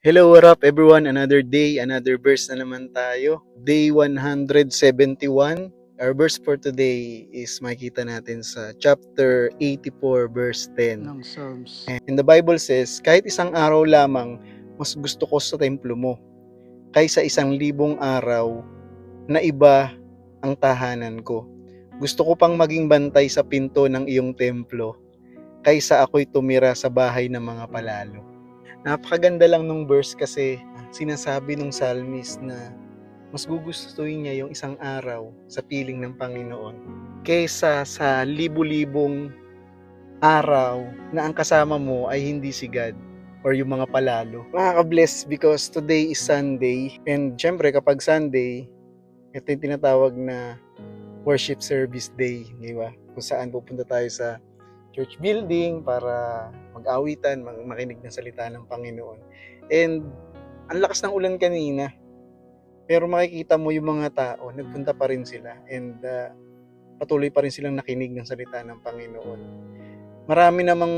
Hello, what up everyone? Another day, another verse na naman tayo. Day 171. Our verse for today is makikita natin sa chapter 84 verse 10. ng Psalms. And the Bible says, kahit isang araw lamang, mas gusto ko sa templo mo, kaysa 1,000 araw na iba ang tahanan ko. Gusto ko pang maging bantay sa pinto ng iyong templo, kaysa ako'y tumira sa bahay ng mga palalo. Napakaganda lang nung verse kasi sinasabi nung psalmist na mas gugustuhin niya yung isang araw sa piling ng Panginoon kaysa sa libu-libong araw na ang kasama mo ay hindi si God or yung mga palalo. Nakaka-bless because today is Sunday, and syempre kapag Sunday, ito yung tinatawag na worship service day, di ba? Kung saan pupunta tayo sa church building para mag-awitan, makinig ng salita ng Panginoon. And ang lakas ng ulan kanina, pero makikita mo yung mga tao, nagpunta pa rin sila, and patuloy pa rin silang nakinig ng salita ng Panginoon. Marami namang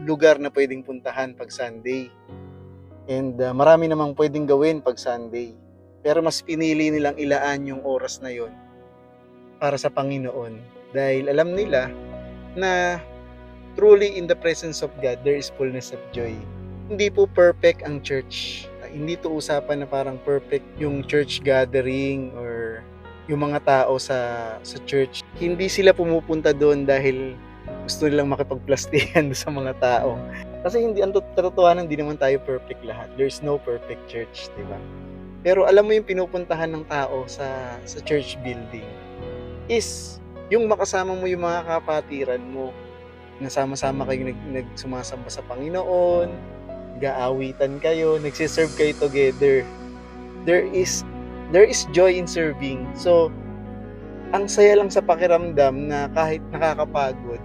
lugar na pwedeng puntahan pag Sunday, and marami namang pwedeng gawin pag Sunday, pero mas pinili nilang ilaan yung oras na yon para sa Panginoon dahil alam nila na truly in the presence of God, there is fullness of joy. Hindi po perfect ang church. Hindi to usapan na parang perfect yung church gathering or yung mga tao sa church. Hindi sila pumupunta doon dahil gusto nilang makipagplastikan sa mga tao. Kasi hindi, ang totohanan, hindi naman tayo perfect lahat. There's no perfect church, di ba? Pero alam mo yung pinupuntahan ng tao sa church building is yung makasama mo yung mga kapatiran mo, nasama-sama kayo nagsumasamba sa Panginoon, nag-aawitan kayo, nagsiserve kayo together. There is joy in serving. So, ang saya lang sa pakiramdam na kahit nakakapagod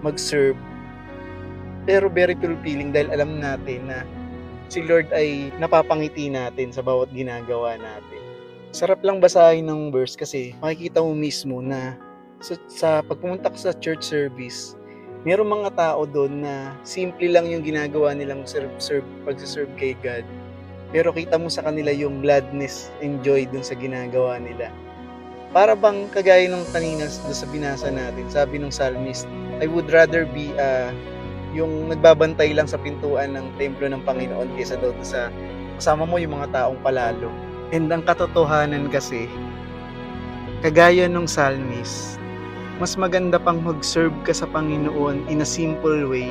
mag-serve, pero very fulfilling dahil alam natin na si Lord ay napapangiti natin sa bawat ginagawa natin. Sarap lang basahin ng verse kasi makikita mo mismo na sa pagpumunta ka sa church service, mayroong mga tao doon na simple lang yung ginagawa nilang pagsiserve kay God. Pero kita mo sa kanila yung gladness and joy doon sa ginagawa nila. Para bang kagaya nung kanina doon sa binasa natin, sabi ng psalmist, I would rather be yung nagbabantay lang sa pintuan ng templo ng Panginoon kaysa doon sa kasama mo yung mga taong palalo. And ang katotohanan kasi, kagaya nung psalmist, mas maganda pang mag-serve ka sa Panginoon in a simple way,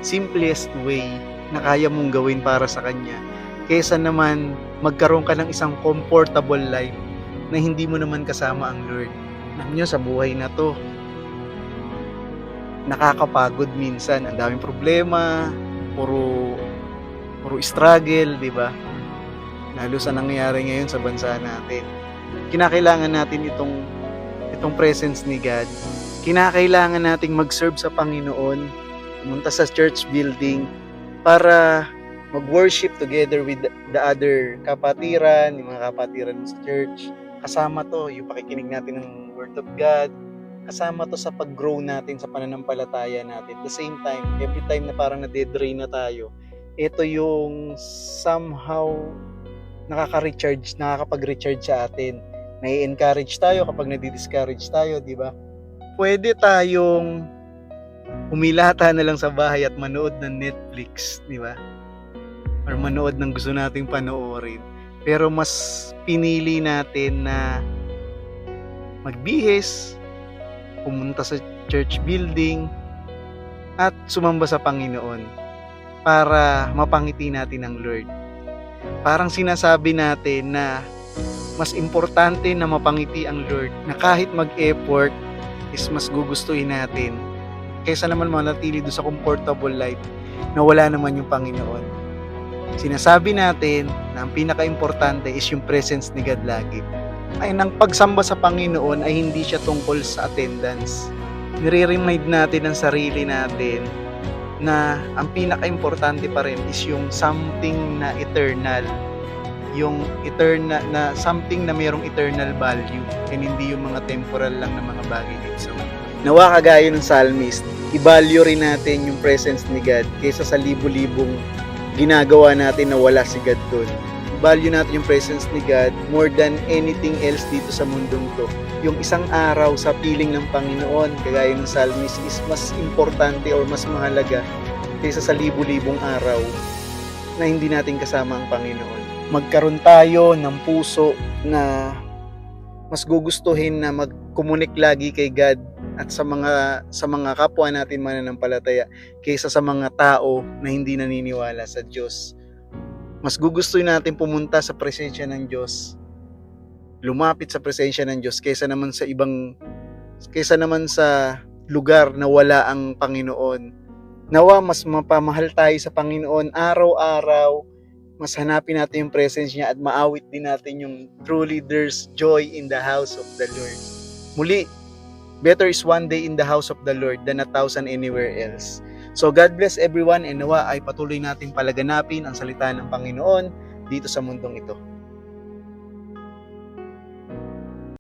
simplest way na kaya mong gawin para sa Kanya, kaysa naman magkaroon ka ng isang comfortable life na hindi mo naman kasama ang Lord. Alam nyo, sa buhay na to, nakakapagod minsan, ang daming problema, puro struggle, di ba? Lalo sa nangyayari ngayon sa bansa natin. Kinakailangan natin itong presence ni God. Kinakailangan nating mag-serve sa Panginoon, pumunta sa church building para mag-worship together with the other kapatiran, yung mga kapatiran sa church. Kasama to, yung pakikinig natin ng Word of God. Kasama to sa pag-grow natin sa pananampalataya natin. At the same time, every time na parang na-dedrain na tayo, ito yung somehow nakakapag-recharge sa atin. Nai-encourage tayo kapag nadi-discourage tayo, di ba? Pwede tayong humilata na lang sa bahay at manood ng Netflix, di ba? Or manood ng gusto nating panoorin. Pero mas pinili natin na magbihis, pumunta sa church building, at sumamba sa Panginoon para mapangiti natin ang Lord. Parang sinasabi natin na mas importante na mapangiti ang Lord, na kahit mag-effort is mas gugustuhin natin kaysa naman manatili doon sa comfortable life na wala naman yung Panginoon. Sinasabi natin na ang pinaka-importante is yung presence ni God lagi. Ay, nang pagsamba sa Panginoon ay hindi siya tungkol sa attendance. Nire-remind natin ang sarili natin na ang pinaka-importante pa rin is yung something na eternal, yung eternal na something na mayroong eternal value, and hindi yung mga temporal lang na mga bagay dito sa mundo. Nawa kagaya ng psalmist, i-value rin natin yung presence ni God kaysa sa libu-libong ginagawa natin na wala si God doon. Value natin yung presence ni God more than anything else dito sa mundong to. Yung isang araw sa piling ng Panginoon, kagaya ng Psalmist, is mas importante or mas mahalaga kaysa sa libu-libong araw na hindi natin kasama ang Panginoon. Magkaroon tayo ng puso na mas gugustuhin na mag-communicate lagi kay God at sa mga kapwa natin mananampalataya kaysa sa mga tao na hindi naniniwala sa Diyos. Mas gugustuhin natin pumunta sa presensya ng Diyos, lumapit sa presensya ng Diyos kaysa naman sa lugar na wala ang Panginoon. Nawa mas mapamahal tayo sa Panginoon araw-araw, mas hanapin natin yung presence niya at maawit din natin yung truly there's joy in the house of the Lord. Muli, better is one day in the house of the Lord than 1,000 anywhere else. So God bless everyone, and nawa ay patuloy nating palaganapin ang salita ng Panginoon dito sa mundong ito.